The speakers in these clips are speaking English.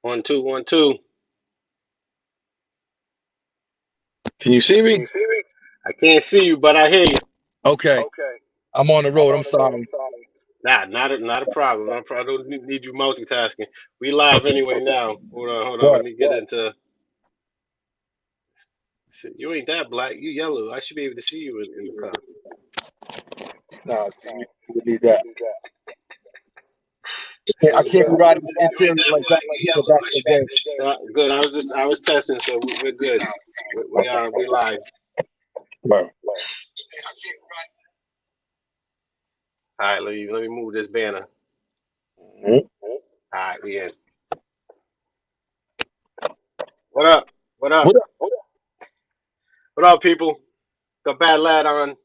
One, two, 1, 2. Can you see me? I can't see you, but I hear you. Okay. I'm on the road. I'm sorry. Nah, not a problem. Not a problem. I don't need you multitasking. We live anyway now. Hold on. Let Right. me get into. Shit, you ain't that black. You yellow. I should be able to see you in the car. Nah, see, we need that. I said, I can't be riding the you ain't interior that like that black. like You the yellow. back I of should the be day. able to see. Good. I was testing, so we're good. We live. Right. All right, let me move this banner. Mhm. All right, we in. What up? What up? What up? What up, people? Got Bad Lad on.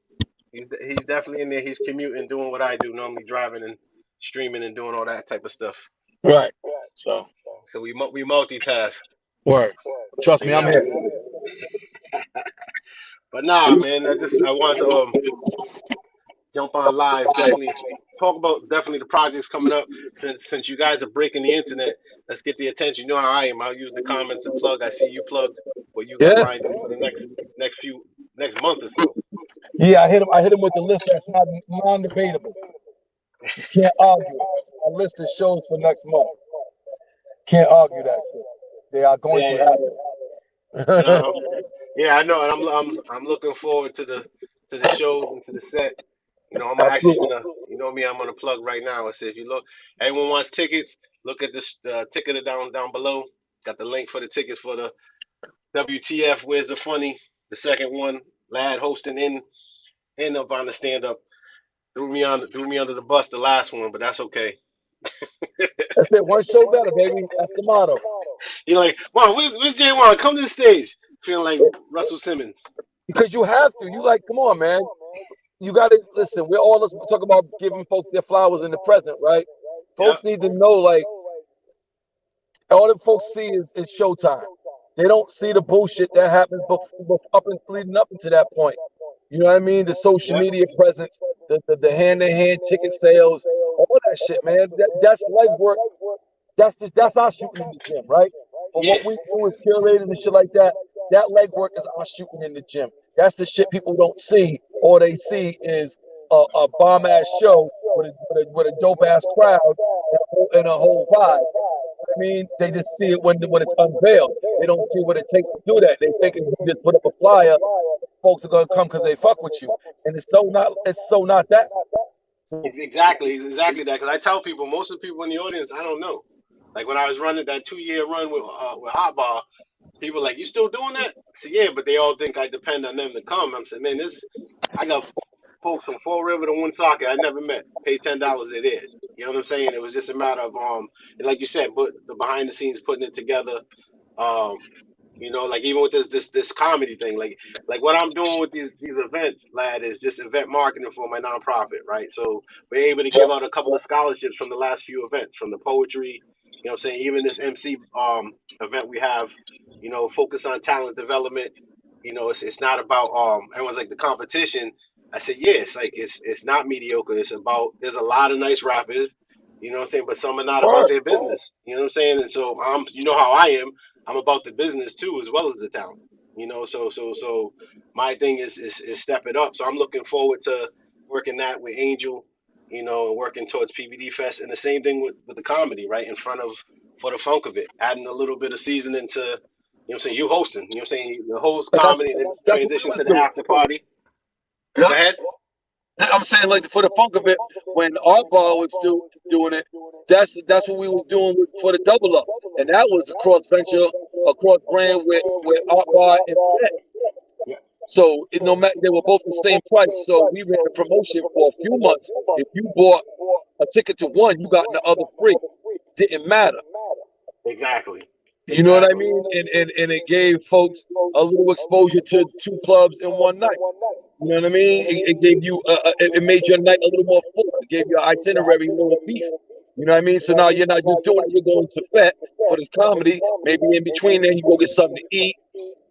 He's definitely in there. He's commuting, doing what I do, normally driving and streaming and doing all that type of stuff. Right. So, So we multitask. word. Trust They me, I'm got here. we. But nah, man. I wanted to jump on live. Definitely talk about definitely the projects coming up. Since you guys are breaking the internet, let's get the attention. You know how I am. I'll use the comments and plug. I see you plugged what you got Yeah. lined up for the next month or so. Yeah, I hit him with the list that's not non-debatable. You can't argue it. A list of shows for next month. Can't argue that shit. They are going to Yeah, and happen. yeah, I know, and I'm looking forward to the shows and to the set. I'm actually Absolutely. gonna, you know me, I'm gonna plug right now. I said, if you look, anyone wants tickets, look at this ticket down below. Got the link for the tickets for the WTF. Where's the funny? The second one, Lad hosting in up on the stand up. Threw me under the bus the last one, but that's okay. That's it. One show better, baby. That's the motto. You're like, wow, where's J1? Come to the stage. Feeling like Russell Simmons. Because you have to. You like, come on, man. You got to listen. We're all let's talk about giving folks their flowers in the present, right? Yep. Folks need to know, like, all that folks see is showtime. They don't see the bullshit that happens up and leading up into that point. You know what I mean? The social Yep. media presence, the hand-to-hand ticket sales, all that shit, man. That's legwork. That's our shooting in the gym, right? For Yeah. what we do as curators and shit like that, that legwork is our shooting in the gym. That's the shit people don't see. All they see is a bomb ass show with a dope ass crowd and a whole vibe. I mean, they just see it when it's unveiled. They don't see what it takes to do that. They think if you just put up a flyer, folks are gonna come because they fuck with you, and it's so not that. So It's exactly that. Because I tell people, most of the people in the audience, I don't know. Like when I was running that 2 year run with Hotbar, people like, you still doing that? I said, yeah, but they all think I depend on them to come. I'm saying, man, I got folks from Fall River to Woonsocket I never met. Paid $10, they're there. You know what I'm saying? It was just a matter of and like you said, put the behind the scenes, putting it together. Um, like even with this comedy thing, like what I'm doing with these events, lad, is just event marketing for my nonprofit, right? So we're able to yeah, give out a couple of scholarships from the last few events, from the poetry, what I'm saying, even this MC event we have, focus on talent development. It's not about everyone's like the competition. I said, yeah, it's like it's not mediocre. It's about there's a lot of nice rappers, what I'm saying, but some are not about word. their business. You know what I'm saying? And so you know how I am. I'm about the business too, as well as the talent. So my thing is step it up. So I'm looking forward to working that with Angel, and working towards PVD Fest, and the same thing with the comedy, right in front of for the funk of it, adding a little bit of seasoning to, what I'm saying, you hosting, what I'm saying, the host And comedy, then that's what we transition was to the doing. after party. Go Yeah. ahead. I'm saying like for the funk of it, when Art Ball was still doing it, that's what we was doing for the double up, and that was a cross venture, a cross brand with Art Bar and Fred. Yeah. So no matter they were both the same price. So we ran a promotion for a few months. If you bought a ticket to one, you got the other free. Didn't matter. Exactly. You know what I Exactly. mean? And it gave folks a little exposure to two clubs in one night. You know what I mean? It gave you, it made your night a little more full. It gave your itinerary a little beef. You know what I mean? So now you're not just doing it, you're going to Fat for the comedy. Maybe in between then you go get something to eat.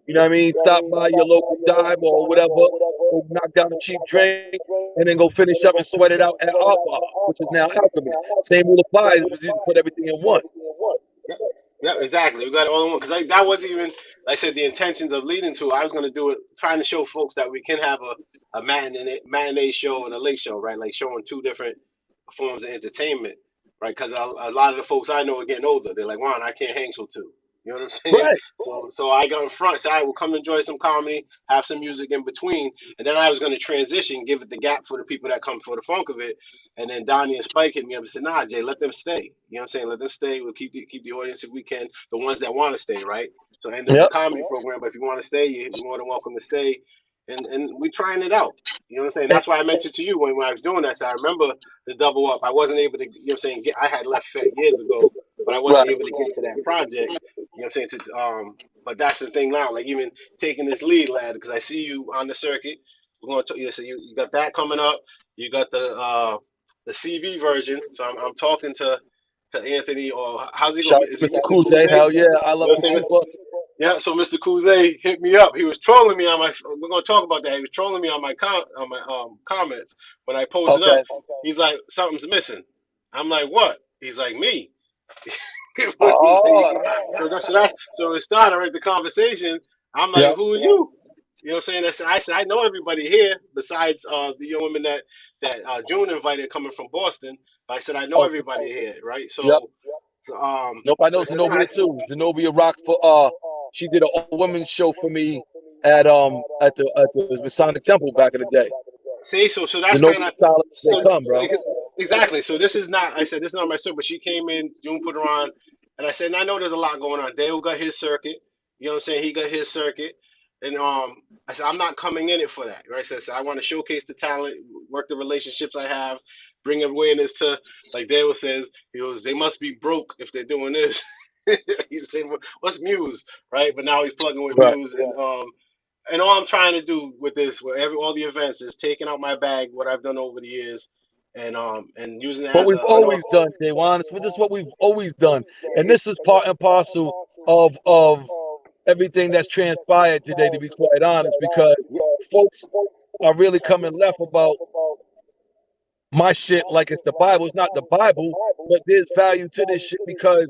You know what I mean? Stop by your local dive or whatever, go knock down a cheap drink, and then go finish up and sweat it out at our bar, which is now Alchemy. Same rule applies, but you just put everything in one. Yep. Yeah, exactly. We got it all in one because that wasn't even, like I said, the intentions of leading to. I was going to do it, trying to show folks that we can have a matinee show and a late show, right? Like showing two different forms of entertainment, right? Because a lot of the folks I know are getting older. They're like, Ron, I can't hang till two. You know what I'm saying? Right. So I got in front. So I will come enjoy some comedy, have some music in between, and then I was going to transition, give it the gap for the people that come for the funk of it. And then Donnie and Spike hit me up and said, "Nah, Jay, let them stay. You know what I'm saying? Let them stay. We'll keep the audience if we can, the ones that want to stay, right? So end up the Yep. comedy program. But if you want to stay, you're more than welcome to stay. And we trying it out. You know what I'm saying? And, That's why I mentioned to you when I was doing that. So I remember the double up. I wasn't able to, you know what I'm saying? I had left Fed years ago, but I right. wasn't able to get to that project. You know what I'm saying? But that's the thing now. Like even taking this lead, lad, because I see you on the circuit. We're going to, so you got that coming up. You got the CV version. So I'm talking to Anthony, or how's he Shout going? out Is to he Mr. Mr. Kuze. Kuze? Hell yeah. I You love know the what I'm saying? trooper. Yeah. So Mr. Kuze hit me up. He was trolling me on my. We're gonna talk about that. He was trolling me on my comments when I posted up. Okay. He's like, something's missing. I'm like, what? He's like, me. He's like, Oh, so it started right the conversation. I'm like, yeah. who are you? You know what I'm saying? I said I know everybody here besides the young women that June invited coming from Boston. But I said I know Okay. everybody here, right? Yep. Nope. I So know I said, nah. Zenobia too. Zenobia rocked for she did an all women's show for me at the Masonic Temple back in the day. See, so that's kind Zenobia of solid as they so come, bro. exactly. So this is not. I said this is not my circuit, but she came in. June put her on, and I said, and I know there's a lot going on. Dale got his circuit. You know what I'm saying? He got his circuit, and I said I'm not coming in it for that, right? So I want to showcase the talent, work the relationships I have, bring awareness to, like Dale says, he goes, they must be broke if they're doing this. He said, what's Muse, right? But now he's plugging with Right. Muse, and all I'm trying to do with this, with all the events, is taking out my bag, what I've done over the years, and using it What as we've an always done, Jaywan. This is what we've always done. And this is part and parcel of everything that's transpired today, to be quite honest, because folks are really coming left about my shit like it's the Bible. It's not the Bible, but there's value to this shit because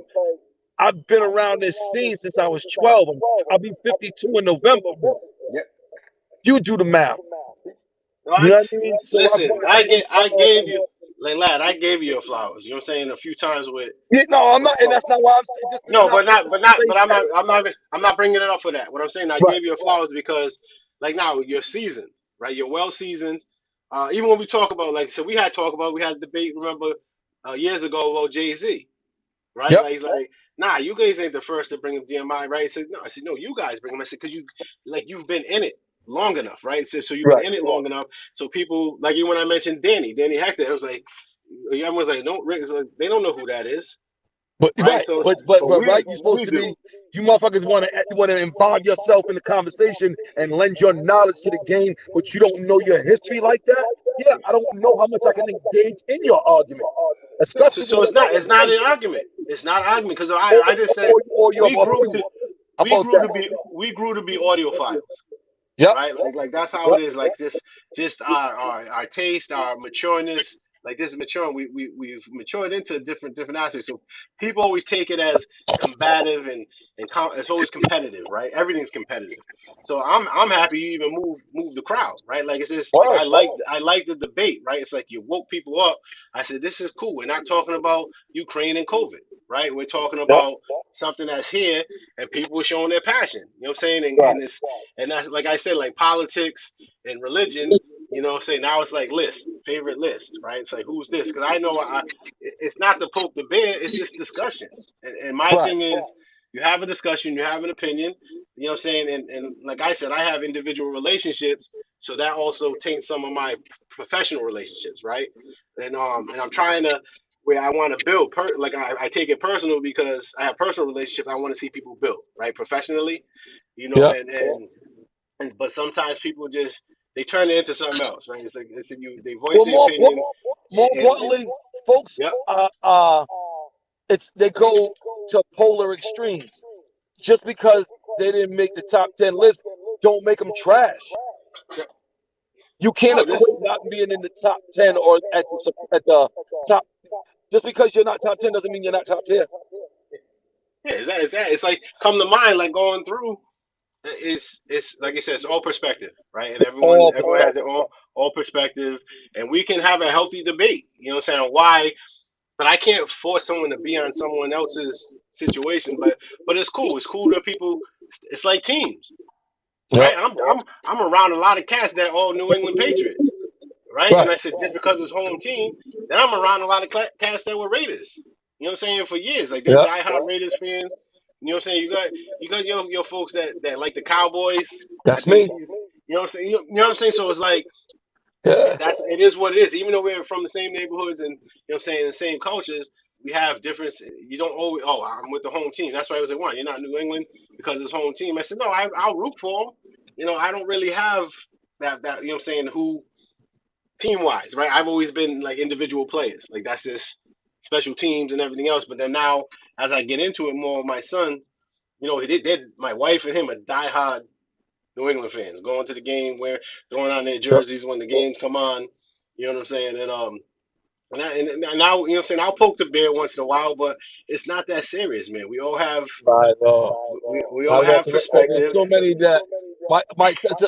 I've been around this scene since I was 12. I'll be 52 in November. yeah. You do the math. No, You know what I mean? So I've listen, gone through I gave you, like lad, I gave you your flowers. You know what I'm saying? A few times with, yeah, no, I'm not, and that's not why I'm saying this is no, not to say that. I'm not bringing it up for that. What I'm saying, I Right. gave you your flowers because, like now, you're seasoned, right? You're well seasoned. Even when we talk about, like, so we had a debate, remember, years ago about Jay-Z, right? Yep. Like he's like, nah, you guys ain't the first to bring him DMI, right? I said, no, you guys bring him. I said, because you've been in it long enough, right? So you've been Right. in it long enough. So people like you when I mentioned Danny Hector, it was like everyone's like, no, Rick, like, they don't know who that is, But right? right, So but right, you're supposed we to do. be. You motherfuckers want to involve yourself in the conversation and lend your knowledge to the game, but you don't know your history like that. Yeah, I don't know how much I can engage in your argument, No, so, especially so when it's not an argument. It's not an argument because or, I just said or your opinion about that. we grew to be audiophiles, Yep, right? Like that's how yep, it is. Like this, just our taste, our matureness. Like this is maturing. We've matured into different aspects. So people always take it as combative it's always competitive, right? Everything's competitive. So I'm happy you even move the crowd, right? Like it's just like word. I like the debate, right? It's like you woke people up. I said this is cool. We're not talking about Ukraine and COVID, right? We're talking Yep, about something that's here and people are showing their passion. You know what I'm saying? right. And that's like I said, like politics and religion. You know what I'm saying? Now it's like favorite list, right? It's like who's this? Because I know it's not to poke the bear. It's just discussion. And my Right. thing is, you have a discussion, you have an opinion. You know what I'm saying? And like I said, I have individual relationships, so that also taints some of my professional relationships, right? And I'm trying to where I want to build like I take it personal because I have personal relationships. I want to see people build, right? Professionally, you know, Yep. and but sometimes people just they turn it into something else, right? It's like they voice Well, their opinion, more and importantly, folks, yep, they go to polar extremes. Just because they didn't make the top 10 list, don't make them trash. You can't no, this equate not being in the top 10 or at the top. Just because you're not top 10 doesn't mean you're not top 10. Yeah, it's like come to mind, like going through. It's like you said, it's all perspective, right? And It's everyone all everyone has perspective. their all perspective, and we can have a healthy debate. You know what I'm saying? Why? But I can't force someone to be on someone else's situation. But it's cool. It's cool that people. It's like teams, Yep. right? I'm around a lot of cats that all New England Patriots, right? And Right. I said just because it's home team, then I'm around a lot of cats that were Raiders. You know what I'm saying? For years, like they're Yep. diehard Raiders fans. You know what I'm saying? You got your folks that like the Cowboys. I That's think me. he's. You know what I'm saying? You know what I'm saying? So it's like Yeah. it is what it is. Even though we're from the same neighborhoods and you know what I'm saying the same cultures, we have difference. You don't always. Oh, I'm with the home team. That's why I was like, "Why you're not New England because it's home team?" I said, "No, I'll root for them. You know, I don't really have that. You know what I'm saying? Who team wise, right? I've always been like individual players. Like that's just special teams and everything else. But then now, as I get into it more with my sons, you know, my wife and him are diehard New England fans, going to the game, throwing on their Yep. jerseys when the games come on. You know what I'm saying? And now, you know what I'm saying? I'll poke the bear once in a while, but it's not that serious, man. I know. We I all know. have 'Cause there's perspective. so many that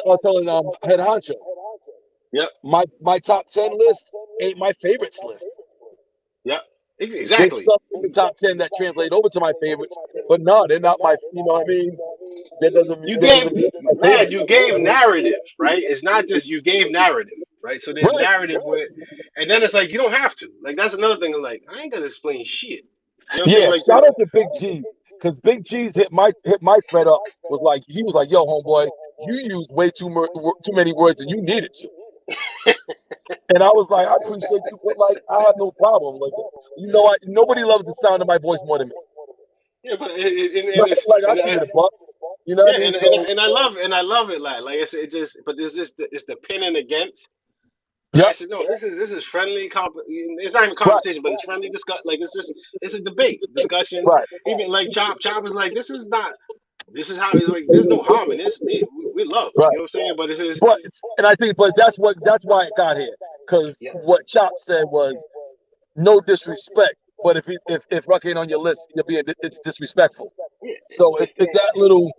I was telling head honcho, Yep, my top 10 list ain't my favorites list. yep, There's exactly. some in the top 10 that translate over to my favorites, but no, they're not my. You know what I mean? You That gave doesn't mean they're my lad, favorites. you gave narrative, right? It's not just you gave narrative, right? So there's Right. narrative with, and then it's like you don't have to. Like that's another thing. Like I ain't gotta explain shit. You know what I'm saying? Yeah. Like Shout out to Big G's because Big G's hit my thread up. Was like he was like, "Yo, homeboy, you used way too many words than you needed to." And I was like, I appreciate you, but like, I have no problem. Like, nobody loves the sound of my voice more than me. yeah, but Like, and it's like I and keep I, it a buck. You know what yeah, I mean? and So, and I love it, lad. Like it just, but there's this it's the pin and against. Right? I yep, said no. This is friendly. It's not even right, competition, but it's friendly discuss. Like it's a debate discussion. right. Even like Chop is like this is not. This is how he's like. There's no harm in this. We love. Right. You know what I'm saying? But it's just And I think, but that's why it got here. Because yeah, what Chop said was no disrespect, but if Ruck ain't on your list, it's disrespectful. yeah. So It's it's that little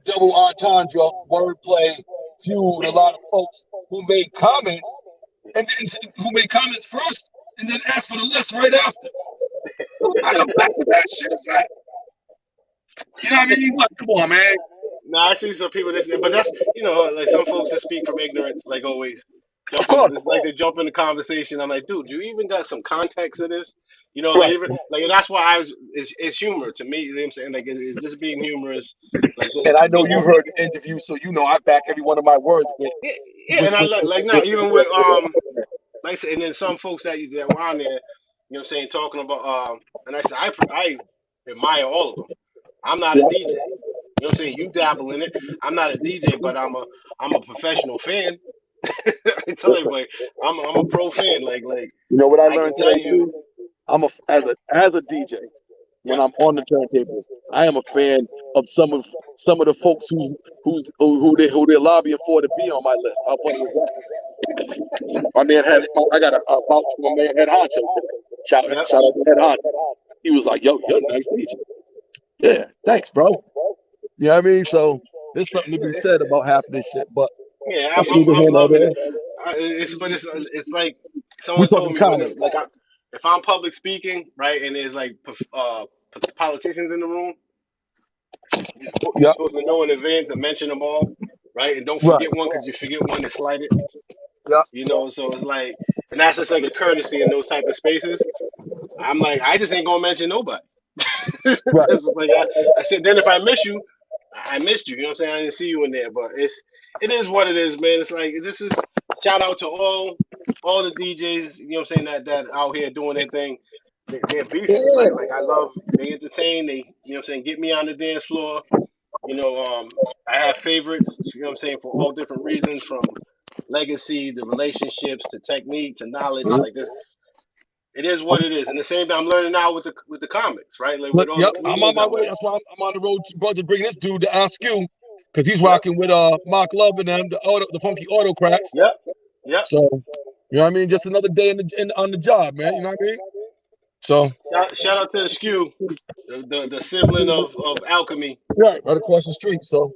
double entendre wordplay fueled a lot of folks who made comments and then who made comments first and then asked for the list right after. I don't back with that shit. It's like, you know what I mean? Like, come on, man. no. I see some people this, but that's like some folks that speak from ignorance, like always. Of course. It's like they jump in the conversation. I'm like, dude, you even got some context to this? Like Right. even like and that's why it's humor to me. You know what I'm saying? Like it's just being humorous, like And just I know being you just heard the interview, so you know I back every one of my words yeah, yeah. And I like now even with like I said, and then some folks that were on there, you know what I'm saying, talking about and I said I admire all of them. I'm not a DJ. You know what I'm saying? You dabble in it. I'm not a DJ, but I'm a professional fan. I tell Listen, everybody, I'm a pro fan. Like you know what I I can learned tell today you, too? As a DJ, when yep, I'm on the turntables, I am a fan of some of the folks who they're lobbying for to be on my list. How funny is that? My man I got a vouch from my man Head Honcho today. yep. Shout out to Head Honcho. He was like, "Yo, you're a nice DJ." Yeah, thanks, bro. You know what I mean? So there's something to be said about half of this shit, but Yeah, that's neither I'm here nor loving there. it. It's like We someone told talking me comedy. if I'm public speaking, right, and there's like politicians in the room, you're Yep. supposed to know in advance and mention them all, right, and don't Right. forget one because you forget one to slide it. Yep. So it's like, and that's just like a courtesy in those type of spaces. I'm like, I just ain't gonna mention nobody. Right. That's just like I said. Then if I miss you, I missed you. You know what I'm saying? I didn't see you in there, but it is what it is, man. It's like this is shout out to all the DJs. You know what I'm saying that out here doing their thing. They're beasting, Yeah. right? Like I love they entertain. They you know what I'm saying get me on the dance floor. I have favorites. You know what I'm saying for all different reasons from legacy to relationships to technique to knowledge. Like this. It is what it is, and the same thing I'm learning now with the comics, right? Like But with all the yep, I'm on comedians my I'm way. with. That's why I'm on the road to bring this dude to ask you, because he's Yep, rocking with Mark Love and them, the funky autocrats. yep, yep. So you know what I mean? Just another day on the job, man. You know what I mean? So Shout out to the Skew, the sibling of Alchemy. right across the street. So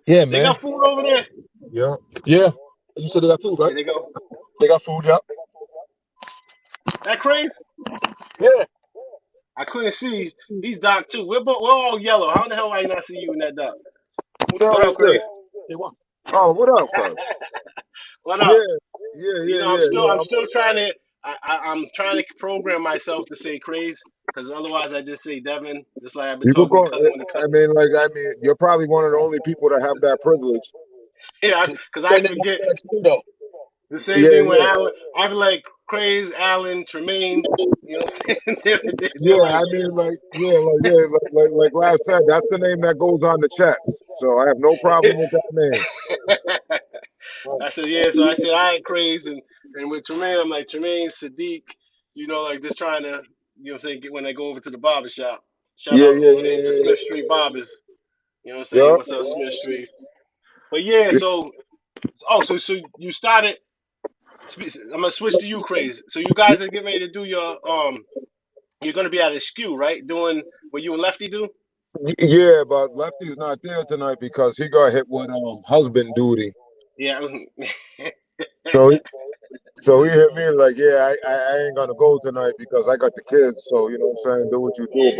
yeah, They man. got food over there. Yeah. You said they got food, right? There they go. They got food, yep. That crazy. Yeah. I couldn't see. He's dark too. We're all yellow. How the hell I not see you in that dark? Who the What hell up, is this? Chris? They want. Oh, what up, cuz? What Yeah, up? You yeah, know, yeah, yeah. I'm still trying to. I'm trying to program myself to say crazy, because otherwise I just say Devin, just like I've been You could talking to go. cousin when the I mean, you're probably one of the only people that have that privilege. yeah, because I That nigga forget next to though. the same Yeah, thing with yeah, Alan. I be like Craze, Alan, Tremaine. You know, what I'm saying? They're yeah. I like, mean, like last said, that's the name that goes on the checks. So I have no problem with that name. Right. I said, yeah. So I said, I ain't crazy. And with Tremaine, I'm like, Tremaine, Sadiq, like just trying to, what I'm saying, get when I go over to the barber shop. Shout Yeah, out yeah, over yeah, there to yeah, Smith Street Barbers. You know what I'm yeah. saying? What's up, Smith Street? But yeah, Yeah. so you started, I'm going to switch to you, Crazy. So you guys are getting ready to do you're going to be at a SKU, right? Doing what you and Lefty do? Yeah, but Lefty's not there tonight because he got hit with husband duty. Yeah. So he hit me like, yeah, I ain't gonna go tonight because I got the kids. So you know what I'm saying, do what you do.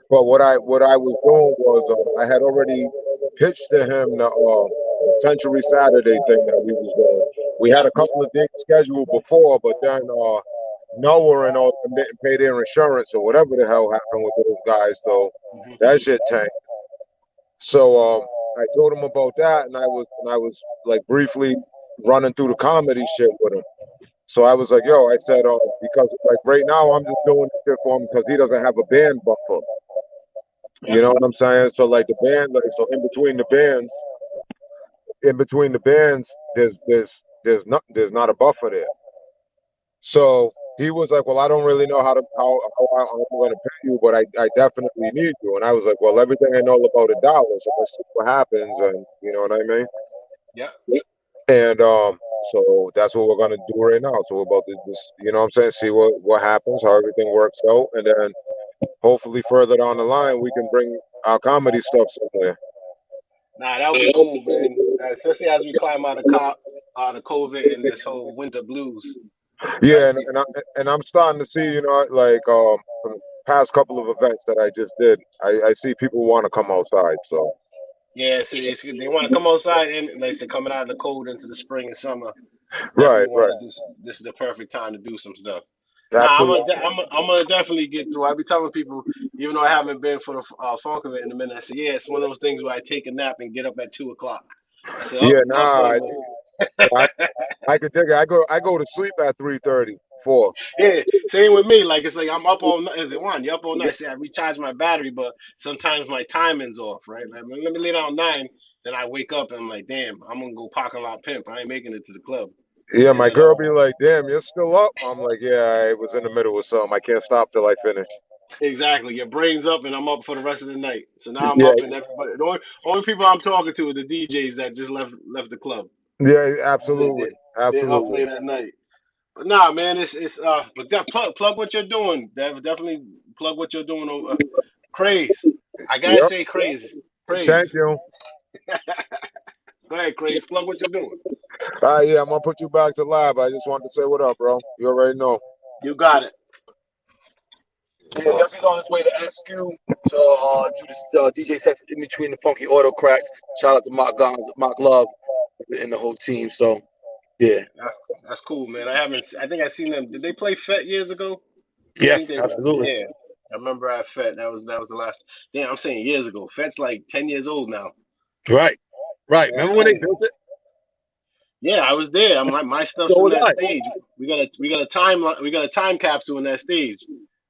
But what I was doing was I had already pitched to him the Century Saturday thing that we was doing. We had Yep. a couple of dates scheduled before, but then Noah and all them didn't pay their insurance or whatever the hell happened with those guys. So Mhm. that shit tanked. So I told him about that, and I was like briefly running through the comedy shit with him. So I was like, yo, I said, because like right now I'm just doing this shit for him because he doesn't have a band buffer. You Yep. know what I'm saying? So like the band, like, so in between the bands, there's not a buffer there. So he was like, well, I don't really know how I'm going to pay you, but I definitely need you. And I was like, well, everything I know about a dollar, so let's see what happens, and you know what I mean. Yep. And so that's what we're gonna do right now. So we're about to just, you know what I'm saying, see what happens, how everything works out, and then hopefully further down the line we can bring our comedy stuff somewhere. Nah, that would be cool, man. Especially as we climb out of COVID and this whole winter blues. Yeah, Trust me. and I'm starting to see, like from the past couple of events that I just did, I see people want to come outside. So Yeah, see, they want to come outside and like I said, coming out of the cold into the spring and summer. right, Definitely right, want to do. This is the perfect time to do some stuff. Nah, absolutely. I'm gonna definitely get through. I be telling people, even though I haven't been for the funk of it in a minute, I say, yeah, it's one of those things where I take a nap and get up at 2 o'clock. I said, oh, Yeah, club's nah, starting. I I could dig it. I go to sleep at 3:30, 4. Yeah, same with me. Like it's like I'm up all night. Is it one? You up all night? See, I recharge my battery, but sometimes my timing's off. Right? Like let me lay down 9, then I wake up and I'm like, damn, I'm gonna go parking lot pimp. I ain't making it to the club. Yeah, And my then girl be like, "Damn, you're still up?" I'm like, "Yeah, I was in the middle of something. I can't stop till I finish." exactly, your brain's up and I'm up for the rest of the night. So now I'm Yeah, up and everybody. The only people I'm talking to are the DJs that just left the club. yeah, They, absolutely, they're up absolutely. late at night. But nah, man, but that plug what you're doing. Definitely plug what you're doing. Craze. I gotta Yep. say, craze, Thank craze. you. Go ahead, craze. Plug what you're doing. Yeah, I'm gonna put you back to live. I just wanted to say what up, bro. You already know. You got it. Yeah, Duffy's on his way to SQ to do this DJ sets in between the funky autocrats. Shout out to Mark Gons, Mark Love, and the whole team. So yeah. That's that's cool, man. I haven't. I think I seen them. Did they play Fett years ago? I think Yes, they. absolutely. Yeah, I remember at Fett. That was the last. Damn, I'm saying years ago. Fett's like 10 years old now. Right. Right. That's Remember when they crazy. built it? Yeah, I was there. My So stuff's in was that I. stage. We got a time capsule in that stage.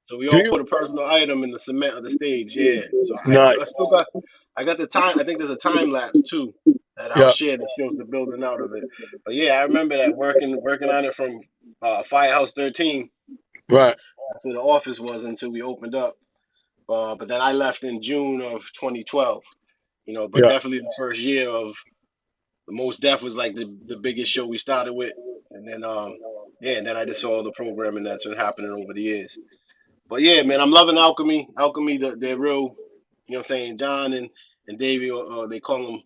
So we Do all you? put a personal item in the cement of the stage. Yeah. So I Nice. still got the time. I think there's a time lapse too that I'll Yeah. share that shows the building out of it. But yeah, I remember that working on it from Firehouse 13. Right. That's where the office was until we opened up. But then I left in June of 2012. But Yeah. definitely the first year of the Most Def was like the biggest show we started with, and then yeah, and then I just saw all the programming that's been happening over the years. But yeah, man, I'm loving Alchemy. Alchemy, they're real. You know what I'm saying? John and Davey, they call him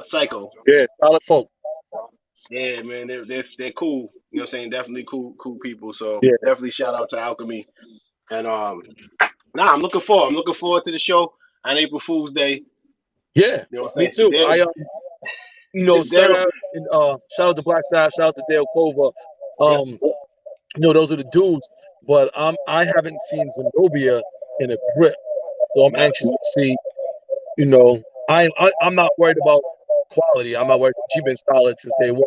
Psycho. Yeah, solid folk. Yeah, man, they're cool. You know what I'm saying? Definitely cool people. So Yeah, definitely shout out to Alchemy. And nah, I'm looking forward to the show on April Fool's Day. yeah, You know what me I'm too. saying? I They're Sam and shout out to Black Side, shout out to Dale Clover. yeah. Those are the dudes. But I haven't seen Zenobia in a grip, so I'm Yeah. anxious to see. You know, I'm not worried about quality. I'm not worried. She's been solid since day one.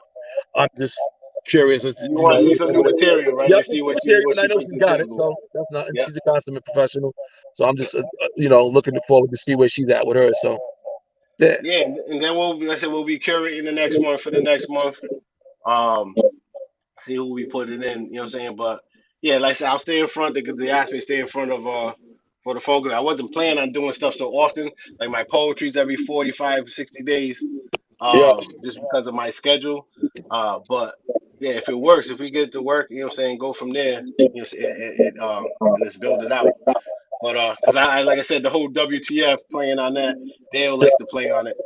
I'm just curious as to, You want to see some new material, right? Yep, To see what and I she know brings she's to the got it. table. So that's not. And Yeah. she's a consummate professional. So I'm just looking forward to see where she's at with her. So yeah, Yeah, and then like I said, we'll be curating the next month for the next month. Um, see who we put it in. You know what I'm saying? But yeah, like I said, I'll stay in front. They asked me to stay in front of for the phone. I wasn't planning on doing stuff so often. Like my poetry's every 45, 60 days. yeah. Just because of my schedule. But yeah, if it works, if we get it to work, you know what I'm saying, go from there. You know, and let's build it out. But because I like I said, the whole WTF playing on that. Dale likes to play on it.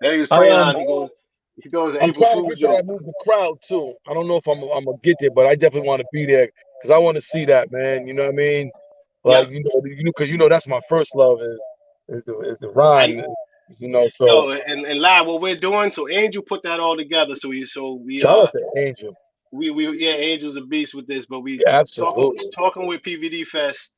Then he was I playing on. He goes an I'm April trying to Fool's get to joke. that move the crowd too. I don't know if I'm gonna get there, but I definitely want to be there because I want to see that, man. You know what I mean? Yep. Like because that's my first love is the I rhyme. So Yo, and live what we're doing. So Angel put that all together. So we shout out to Angel. we yeah, Angel's a beast with this, but we Yeah, talking absolutely. talking with PVD Fest,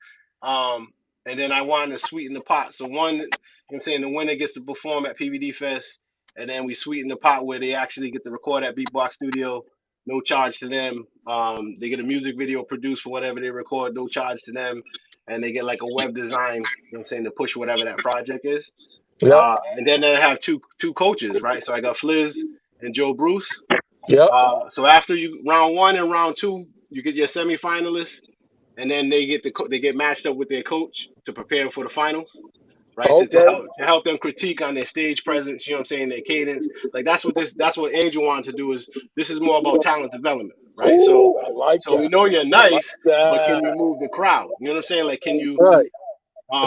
um, and then I wanted to sweeten the pot. So one, you know what I'm saying, the winner gets to perform at PVD Fest, and then we sweeten the pot where they actually get to record at Beatbox Studio, no charge to them. They get a music video produced for whatever they record, no charge to them, and they get like a web design, you know what I'm saying, to push whatever that project is. Yep. And then I have two coaches, right? So I got Fliz and Joe Bruce. Yep. So after you round one and round two, you get your semifinalists, and then they get matched up with their coach to prepare for the finals, right? Okay. To help them critique on their stage presence, you know what I'm saying, their cadence. Like that's what Angel wanted to do is this is more about talent development, right? Ooh, I like So that. we know you're I like nice, but can that. you move the crowd? You know what I'm saying? Like can you Right.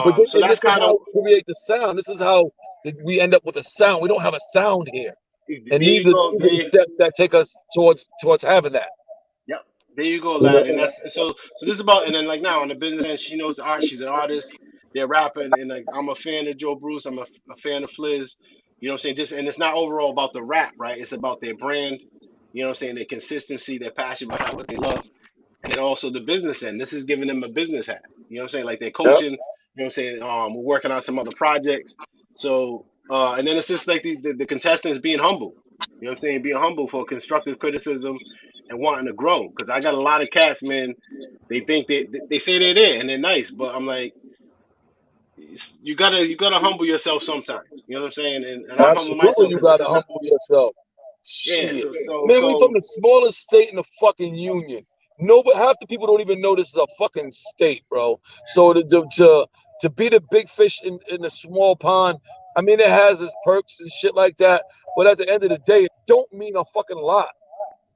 But so and that's this is kind of how we create the sound. This is how we end up with a sound. We don't have a sound here, and there you these are go. the steps that take us towards having that. Yep. There you go, You lad. know? And that's so this is about and then like now on the business end, she knows the art, she's an artist, they're rapping, and like I'm a fan of Joe Bruce, I'm a fan of Fliz, you know what I'm saying? Just and it's not overall about the rap, right? It's about their brand, you know what I'm saying, their consistency, their passion behind what they love, and then also the business end. This is giving them a business hat. You know what I'm saying? Like they're Yep. coaching, you know what I'm saying? We're working on some other projects. So and then it's just like the contestants being humble. You know what I'm saying? Being humble for constructive criticism and wanting to grow. Because I got a lot of cats, man. They think they say they're there and they're nice, but I'm like, you gotta humble yourself sometimes. You know what I'm saying? And I'm humbling Absolutely, myself you because this gotta is not. humble yourself. Yeah. Shit, man, we from So the smallest state in the fucking union. No, but half the people don't even know this is a fucking state, bro. So to be the big fish in the small pond, I mean, it has its perks and shit like that. But at the end of the day, it don't mean a fucking lot.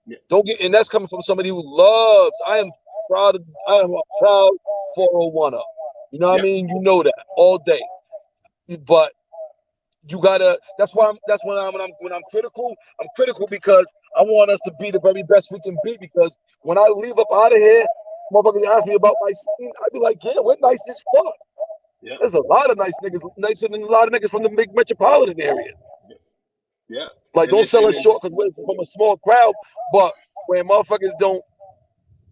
yeah, Don't get, and that's coming from somebody who loves. I am a proud 401er. You know what I yeah, mean? You know that all day. But you gotta. That's when I'm critical. I'm critical because I want us to be the very best we can be. Because when I leave up out of here, motherfuckers ask me about my scene. I'd be like, yeah, we're nice as fuck. yeah, There's a lot of nice niggas, nicer than a lot of niggas from the big metropolitan area. yeah. Like, And don't it's sell and us it's short because we're from a small crowd. But when motherfuckers don't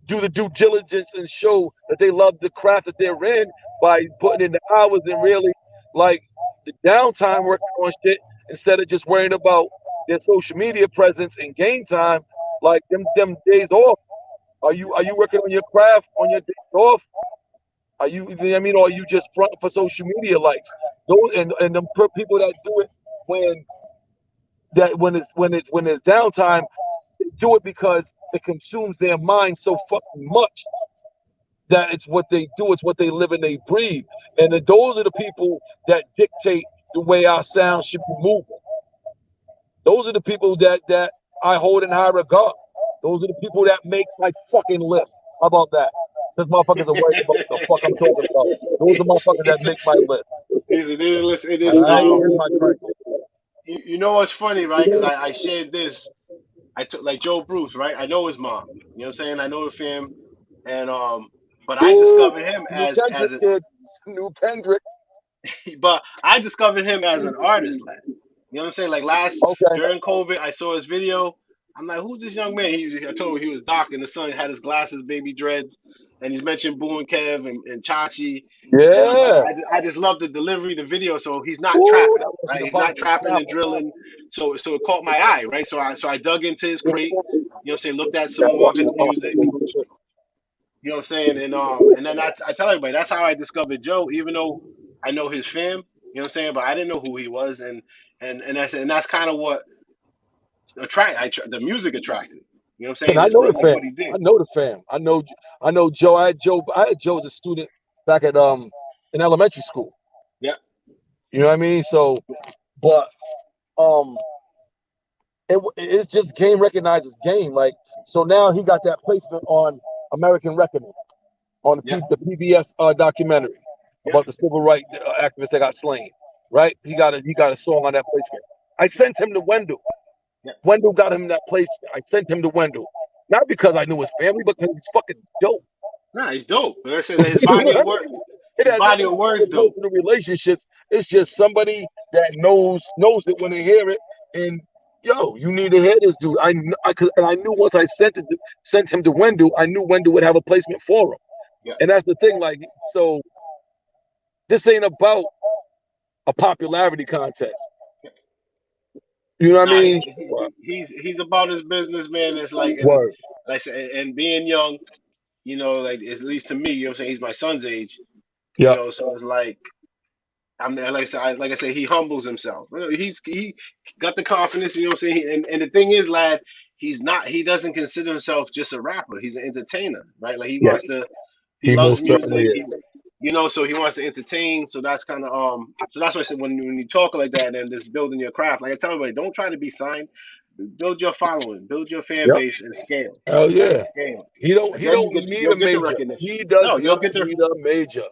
do the due diligence and show that they love the craft that they're in by putting in the hours and really like the downtime working on shit instead of just worrying about their social media presence and game time, like them days off. Are you working on your craft on your days off? Are you, you know what I mean, or are you just fronting for social media likes? Those and them people that do it when when it's downtime, they do it because it consumes their mind so fucking much that it's what they do, it's what they live and they breathe. And then those are the people that dictate the way our sound should be moving. Those are the people that I hold in high regard. Those are the people that make my fucking list. How about that? Since motherfuckers are worried about what the fuck I'm talking about. Those are motherfuckers that make my list. It All is. right? Here's my drink. You know what's funny, right? Because I shared this. I took like Joe Bruce, right? I know his mom. You know what I'm saying? I know the fam, and but I Ooh, discovered him New as Kendrick a, kid. New Kendrick. but I discovered him as an artist, lad. You know what I'm saying? Like Okay. during COVID, I saw his video. I'm like, who's this young man? I told him he was Doc, and the son had his glasses, baby dreads, and he's mentioned Boo and Kev and Chachi, and I'm like, Yeah. I just love the delivery, the video. So he's not Ooh, trapping, that was right? He's about not to trapping snap. and drilling. So it caught my eye, right? So I dug into his crate. You know what I'm saying? Looked at some Yeah, more of watching his the music. shit. You know what I'm saying? And then I tell everybody that's how I discovered Joe, even though I know his fam. You know what I'm saying? But I didn't know who he was, and that's kind of what the music attracted. You know what I'm And saying? I It's know what the like fam. what he I did. know the fam. I know Joe. I had Joe as a student back at in elementary school. Yeah. You know what I mean? So, but um, it's just game recognizes game. Like, so now he got that placement on American Reckoning on Yeah. the PBS documentary Yeah. about the civil rights activists that got slain. Right? He got a song on that placement. I sent him to Wendell. Yeah. Wendell got him that placement. I sent him to Wendell, not because I knew his family, but because he's fucking dope. Nah, he's dope. Like I said, his You know body what of I work, mean? It his has body nothing of to do words with dope. personal relationships. It's just somebody that knows it when they hear it. And yo, you need to hear this dude. And I knew once I sent him to Wendell, I knew Wendell would have a placement for him. Yeah. And that's the thing. Like, so this ain't about a popularity contest. You know what I Nah, mean? he's about his business, man. It's Word. like I said, and being young, you know, like at least to me, you know what I'm saying. He's my son's age, you Yeah. know, so it's like like I said, he humbles himself. You know, he got the confidence, you know what I'm saying. And the thing is, lad, he doesn't consider himself just a rapper. He's an entertainer, right? Like Yes. he He loves most certainly music. is. You know, so he wants to entertain. So that's kind of so that's why I said when you talk like that and just building your craft, like I tell everybody, don't try to be signed. Build your following, build your fan Yep. base, and scale, Hell right? yeah. Scale, He don't and he then don't need you'll a get the major. recognition. He does No, not need a major.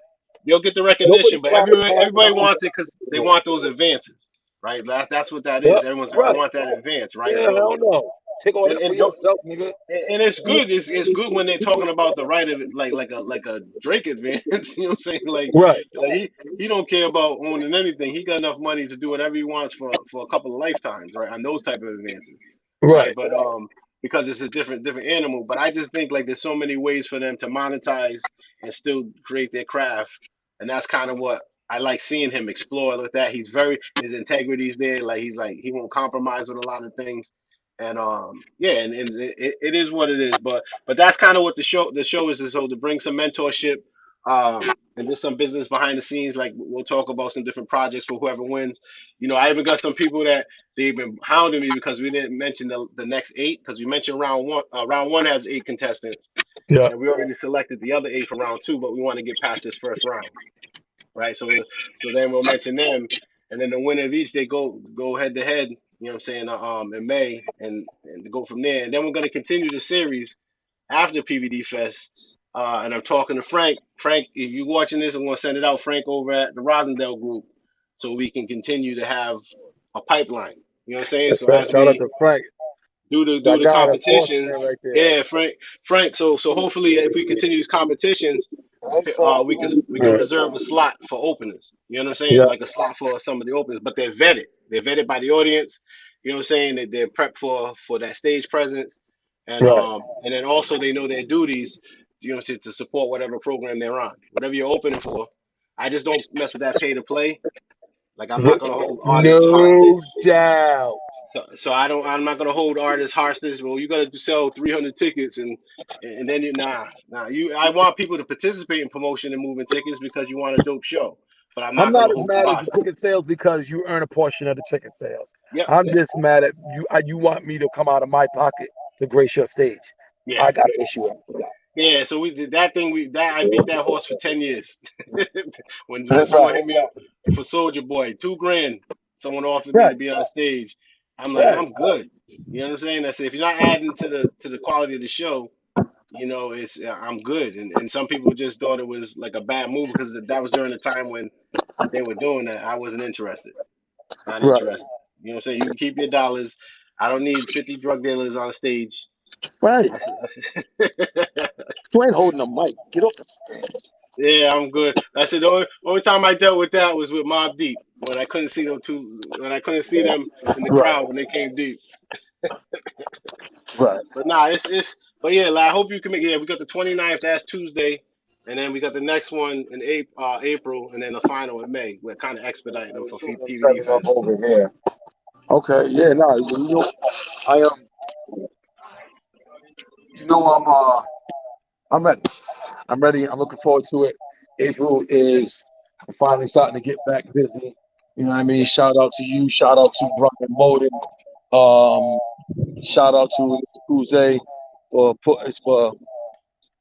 you'll get the Nobody recognition, but trying to call him everybody out. wants it because they want those advances, right? That's what that Yep. is. Everyone's like, I Right. want that advance, right? Yeah, So hell no. Take all that for and don't yourself, nigga. and it's good. It's good when they're talking about the right of it, like a Drake advance. You know what I'm saying? Right. Like he don't care about owning anything. He got enough money to do whatever he wants for a couple of lifetimes, right? On those type of advances, right? Right. But because it's a different animal. But I just think like there's so many ways for them to monetize and still create their craft, and that's kind of what I like seeing him explore with that. His integrity's there. Like he won't compromise with a lot of things and yeah, and it is what it is. But that's kind of what the show is so to bring some mentorship, and just some business behind the scenes. Like we'll talk about some different projects for whoever wins. You know, I even got some people that they've been hounding me because we didn't mention the next eight because we mentioned round one. Round one has eight contestants, Yeah. and we already selected the other eight for round two, but we want to get past this first round, right? So then we'll mention them, and then the winner of each they go head to head. You know what I'm saying? In May, and go from there. And then we're gonna continue the series after PVD Fest. And I'm talking to Frank. Frank, if you're watching this, I'm gonna send it out. Frank over at the Rosendale Group, so we can continue to have a pipeline. You know what I'm saying? That's So right. as Shout out we to Frank. do That the guy, that's boss competitions, man right there. yeah, Frank. So hopefully, if we continue these competitions, we can reserve a slot for openers. You know what I'm saying? Yeah. Like a slot for some of the openers, but they're vetted. They're vetted by the audience. You know what I'm saying? They're prepped for that stage presence, Right. and then also they know their duties. You know, to support whatever program they're on, whatever you're opening for. I just don't mess with that pay to play. Like I'm not gonna hold artists hostage. No doubt. So I don't. I'm not gonna hold artists hostage. Well, you gotta sell 300 tickets, and then nah. I want people to participate in promotion and moving tickets because you want a dope show. But I'm I'm not not gonna as hold you mad as the hostage. ticket sales because you earn a portion of the ticket sales. Yep. I'm just mad at you. You want me to come out of my pocket to grace your stage. Yeah. I got an issue with that. Yeah. So we did that thing. I beat that horse for 10 years. When That's someone right. hit me up for Soldier Boy, $2,000. Someone offered me Right. to be on stage. I'm like, Right, I'm good. You know what I'm saying? I said, if you're not adding to the quality of the show, you know, it's I'm good. And some people just thought it was like a bad move because that was during the time when they were doing that. I wasn't interested. Not right, interested. You know what I'm saying? You can keep your dollars. I don't need 50 drug dealers on stage. right. I said, You ain't holding a mic. Get off the stage. yeah, I'm good. I said the only time I dealt with that was with Mob Deep when I couldn't see them when I couldn't see them in the Right, crowd when they came deep. right. But nah, it's but yeah, like, I hope you can make. Yeah, we got the 29th. That's Tuesday, and then we got the next one in April, and then the final in May. We're kind of expediting them We're for shooting and PVD setting up Fest. over here. Okay, yeah, no, you know, I you know, I'm ready. I'm ready. I'm looking forward to it. April is finally starting to get back busy. You know what I mean? Shout out to you. Shout out to Brian Moden. Um, Shout out to Mr. Kuze for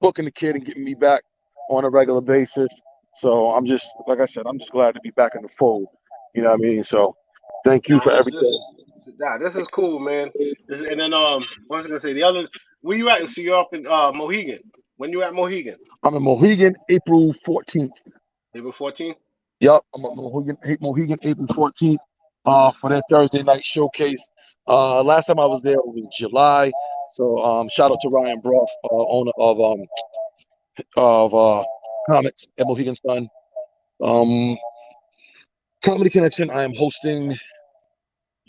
booking the kid and getting me back on a regular basis. So I'm just, like I said, I'm just glad to be back in the fold. You know what I mean? So thank you Nah, for everything. this is cool, man. And then what was I gonna say? The other, where you at? So you're up in Mohegan. When you at Mohegan? I'm in Mohegan, April 14th. April 14th. Yup, I'm at Mohegan, April 14th, for their Thursday night showcase. Last time I was there was in July. So shout out to Ryan Brough, owner of Comics at Mohegan Sun. Um, Comedy Connection. I am hosting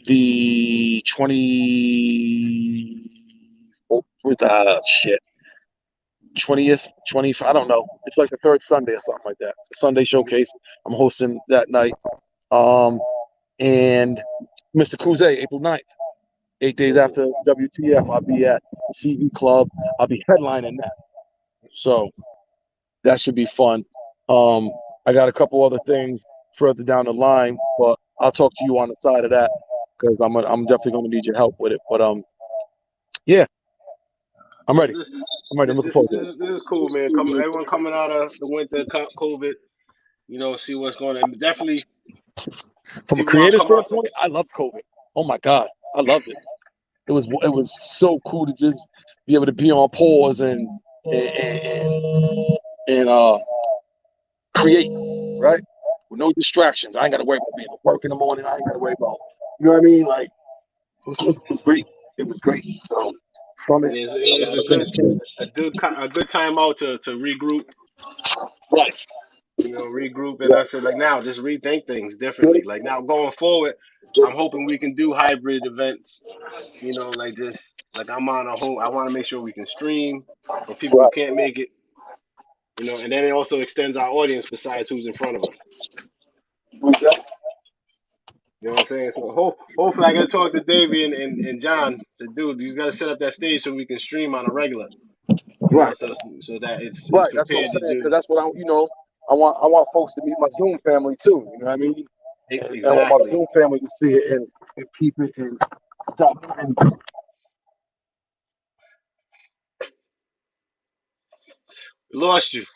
the 20 with shit 20th 20th, I don't know, it's like the third Sunday or something like that. It's a Sunday showcase. I'm hosting that night. And Mr. Kuze, April 9th, 8 days after WTF, I'll be at the CV Club. I'll be headlining that, so that should be fun. um I got a couple other things further down the line, but I'll talk to you on the side of that because I'm definitely going to need your help with it. But yeah, I'm This ready. this I'm ready. I'm this looking this forward this is, this is cool, man. Everyone coming out of the winter COVID. You know, see what's going on. Definitely, to it. From a people want to creative come out. standpoint, I loved COVID. Oh my God, I loved it. It was so cool to just be able to be on pause and create, right? With no distractions. I ain't got to worry about being at work in the morning. I ain't got to worry about, you know what I mean? Like, it was great. It was great. So from it, And I it's got a to finish things. a good time out to regroup. Right. You know, regroup. And I said, like, now just rethink things differently. Like, now going forward, I'm hoping we can do hybrid events. You know, like, just like I'm on a whole. I want to make sure we can stream for people who Right. can't make it. You know, and then it also extends our audience besides who's in front of us. Exactly. You know what I'm saying? So hopefully I can talk to Davey and John. Said, dude, you got to set up that stage so we can stream on a regular. You know, Right. so that it's Right. That's what I'm prepared to saying. Because do. that's what I want folks to meet my Zoom family too. You know what I mean? And I want my Exactly. Zoom family to see it and keep it and stop. And Lost you.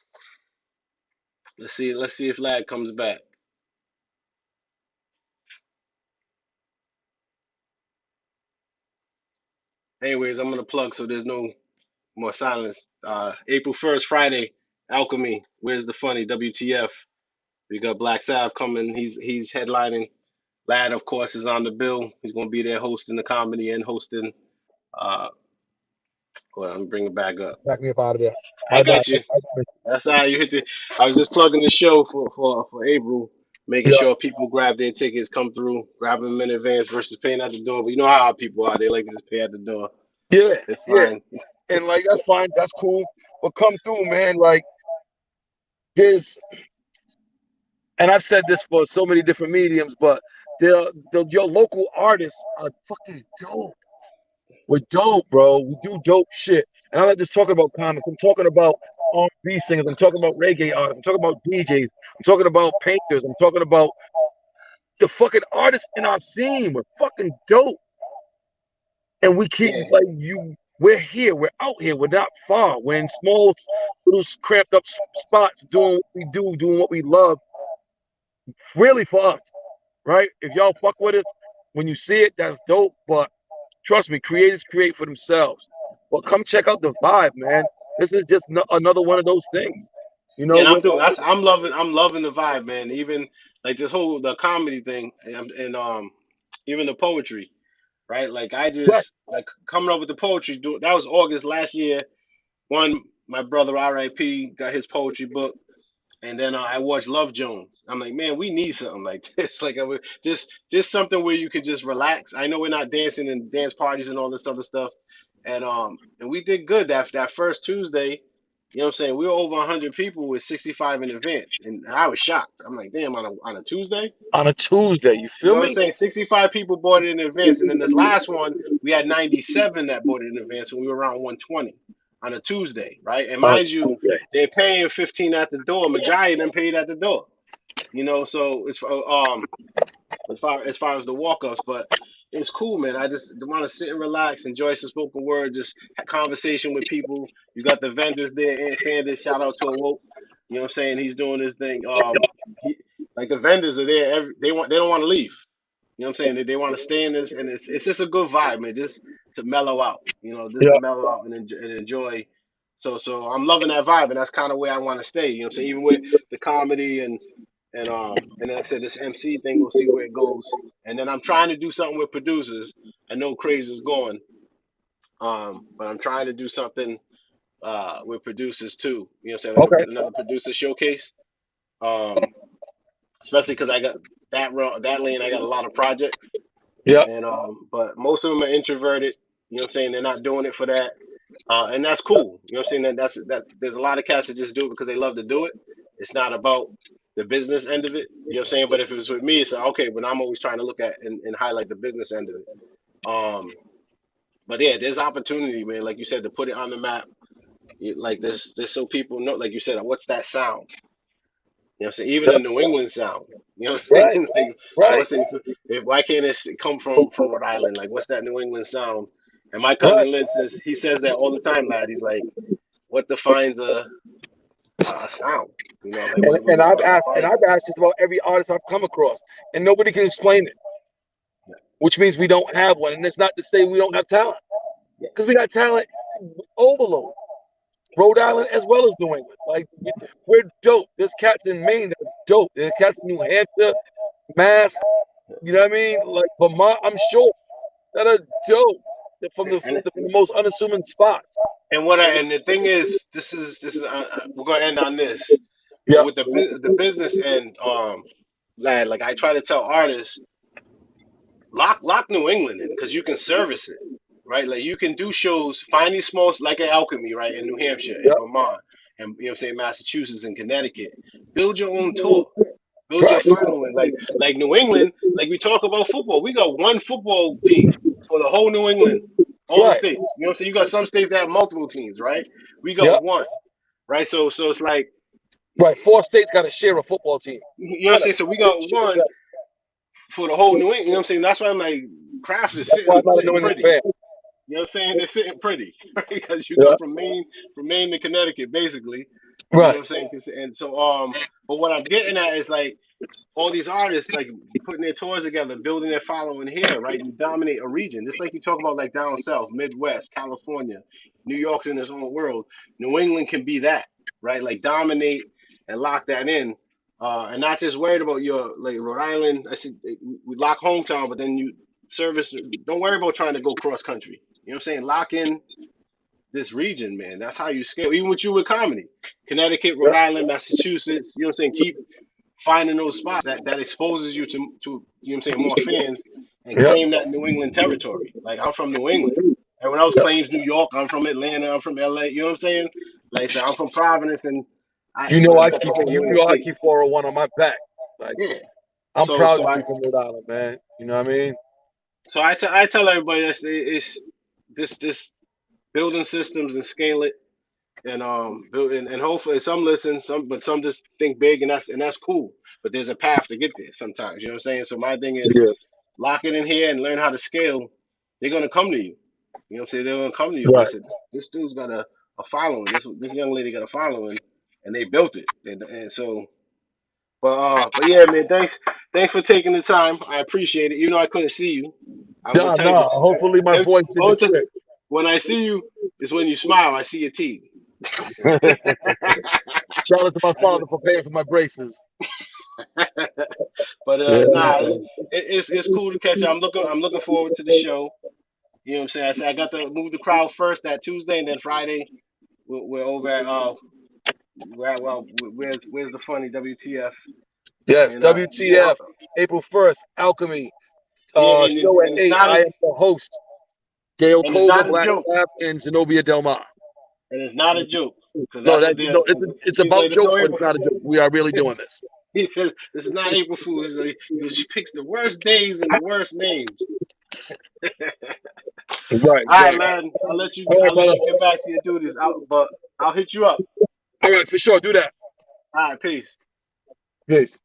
Let's see if Lad comes back. Anyways, I'm gonna plug so there's no more silence. April 1st, Friday, Alchemy. Where's the funny? WTF? We got Black Sabbath coming. He's headlining. Lad, of course, is on the bill. He's gonna be there hosting the comedy and hosting. Uh, well, I'm bringing it back up. back me up out of there. I My bad. got you. That's how you hit the. I was just plugging the show for April, making Yeah. sure people grab their tickets, come through, grab them in advance versus paying at the door. But you know how people are; they like to just pay at the door. Yeah. It's Yeah. fine. And like that's fine. That's cool. But come through, man. Like there's, and I've said this for so many different mediums, but your local artists are fucking dope. We're dope, bro. We do dope shit. And I'm not just talking about comics. I'm talking about R&B singers. I'm talking about reggae artists. I'm talking about DJs. I'm talking about painters. I'm talking about the fucking artists in our scene. We're fucking dope. And we keep Yeah, like you. We're here. We're out here. We're not far. We're in small, little cramped up spots, doing what we do, doing what we love. Really for us, right? If y'all fuck with us, When you see it, that's dope. But trust me, creators create for themselves. But come check out the vibe, man. This is just another one of those things. You Yeah, know, and with I'm loving the vibe, man. Even like this whole the comedy thing and even the poetry, right? Like I right. just like coming up with the poetry. That was August last year. One, my brother R.I.P. got his poetry book. And then I watched Love Jones. I'm like, man, we need something like this. Like, just something where you could just relax. I know we're not dancing and dance parties and all this other stuff, and we did good that first Tuesday. You know what I'm saying? We were over 100 people with 65 in advance, and I was shocked. I'm like, damn, on a Tuesday. On a Tuesday, you You feel know what I'm me? saying? 65 people bought it in advance, and then this last one we had 97 that bought it in advance, and we were around 120 on a Tuesday, right? And On a mind you, Tuesday. they're paying 15 at the door. Majority of them paid at the door. You know, so it's as far as the walk ups, but it's cool, man. I just want to sit and relax, enjoy some spoken word, just have conversation with people. You got the vendors there, Aunt Sanders, shout out to Awoke. You know what I'm saying? He's doing his thing. Like the vendors are there. They don't want to leave. You know what I'm saying? They want to stay in this, and it's just a good vibe, man. Just to mellow out, just to Yeah. mellow out and enjoy. So I'm loving that vibe, and that's kind of where I want to stay. You know what I'm saying? Even with the comedy and then I said this MC thing, we'll see where it goes. And then I'm trying to do something with producers. I know Craze is gone, but I'm trying to do something with producers too. You know what I'm saying? Like Okay. another producer showcase. Um, Especially because I got that lane. I got a lot of projects. Yeah. And but most of them are introverted. You know what I'm saying? They're not doing it for that, and that's cool. You know what I'm saying? That there's a lot of cats that just do it because they love to do it. It's not about the business end of it. You know what I'm saying? But if it was with me, it's like, okay. But I'm always trying to look at and highlight the business end of it. But yeah, there's opportunity, man. Like you said, to put it on the map. Like this, so people know. Like you said, what's that sound? You know what I'm saying? Even Yeah. a New England sound. You know what I'm Right. saying? Like Right. what's it, why can't it come from Rhode Island? Like what's that New England sound? And my Right. cousin Lynn says that all the time, lad. He's like, what defines a sound? Like And I've what asked, and defines I've it? asked just about every artist I've come across, and nobody can explain it. Which means we don't have one, and it's not to say we don't have talent, Yeah, because we got talent overload. Rhode Island as well as New England. Like we're dope. There's cats in Maine that are dope. There's cats in New Hampshire, Mass. You know what I mean? Like Vermont, I'm sure that are dope. They're from the and most unassuming spots. and the thing is, this is we're gonna end on this. So Yeah. with the business end, lad, like I try to tell artists, lock New England in because you can service it, right? Like you can do shows, find these small, like at Alchemy, right, in New Hampshire, in Yeah. Vermont, and you know what I'm saying, Massachusetts and Connecticut. Build your own tour, build your Right. following. Like New England, like we talk about football, we got one football team for the whole New England, all the Right. states. You know what I'm saying? You got some states that have multiple teams, right? We Yeah. got one, right? So it's like, Right. 4 states got to share a football team. you know what I'm Gotta saying? So we got share one that. for the whole New England. You know what I'm saying? That's why I'm like, Kraft is That's why I'm sitting not a sitting New England pretty. fan. You know what I'm saying? They're sitting pretty, right? Because you Yeah. go from Maine to Connecticut, basically. You know Right. what I'm saying? And so, but what I'm getting at is like all these artists like putting their tours together, building their following here, right? You dominate a region, just like you talk about like down south, Midwest, California, New York's in its own world. New England can be that, right? Like dominate and lock that in. And not just worried about your like Rhode Island. I said we lock hometown, but then you service. Don't worry about trying to go cross country. You know what I'm saying? Lock in this region, man. That's how you scale. Even with you with comedy, Connecticut, Yeah. Rhode Island, Massachusetts. You know what I'm saying? Keep finding those spots that exposes you to you know what I'm saying, more fans, and Yeah. claim that New England territory. Like I'm from New England. Everyone else Yeah. claims New York. I'm from Atlanta. I'm from LA. You know what I'm saying? Like I said, I'm from Providence, and You but know I I got the keep whole you New know England I thing. keep 401 on my back. Like Yeah. I'm So proud so to I be from Rhode Island, man. You know what I mean? I tell everybody it's this building systems and scale it and build and hopefully some listen, some just think big and that's cool. But there's a path to get there sometimes. You know what I'm saying? So my thing is Yeah. lock it in here and learn how to scale. They're gonna come to you. You know what I'm saying? They're gonna come to you Right. because this dude's got a following. This young lady got a following, and they built it. And so But yeah, man, thanks for taking the time. I appreciate it. Even though I couldn't see you, I'm the Nah, type nah. of Hopefully my every, voice did the only time- trick. when I see you is when you smile. I see your teeth. Shout out to my father for paying for my braces. But Yeah. nah, it's cool to catch up. I'm looking forward to the show. You know what I'm saying? I got to move the crowd first that Tuesday, and then Friday we're over at where's the funny WTF Yes, and WTF, April 1st, Alchemy. yeah, Show at and it's 8. not I a am the host. Gail and it's Cova, not a Black joke, Lab, and Zenobia Del Mar. and it's not a joke because No, that's what they're. it's He's about like, there's jokes, no but it's April. not a joke. We are really doing this. He says this is not April Fool's. He's like, she picks the worst days and the worst names. Right, All right, right. man. I'll let you All right, brother. get back to your duties. But I'll hit you up. All right, for sure. Do that. All right, peace. Peace.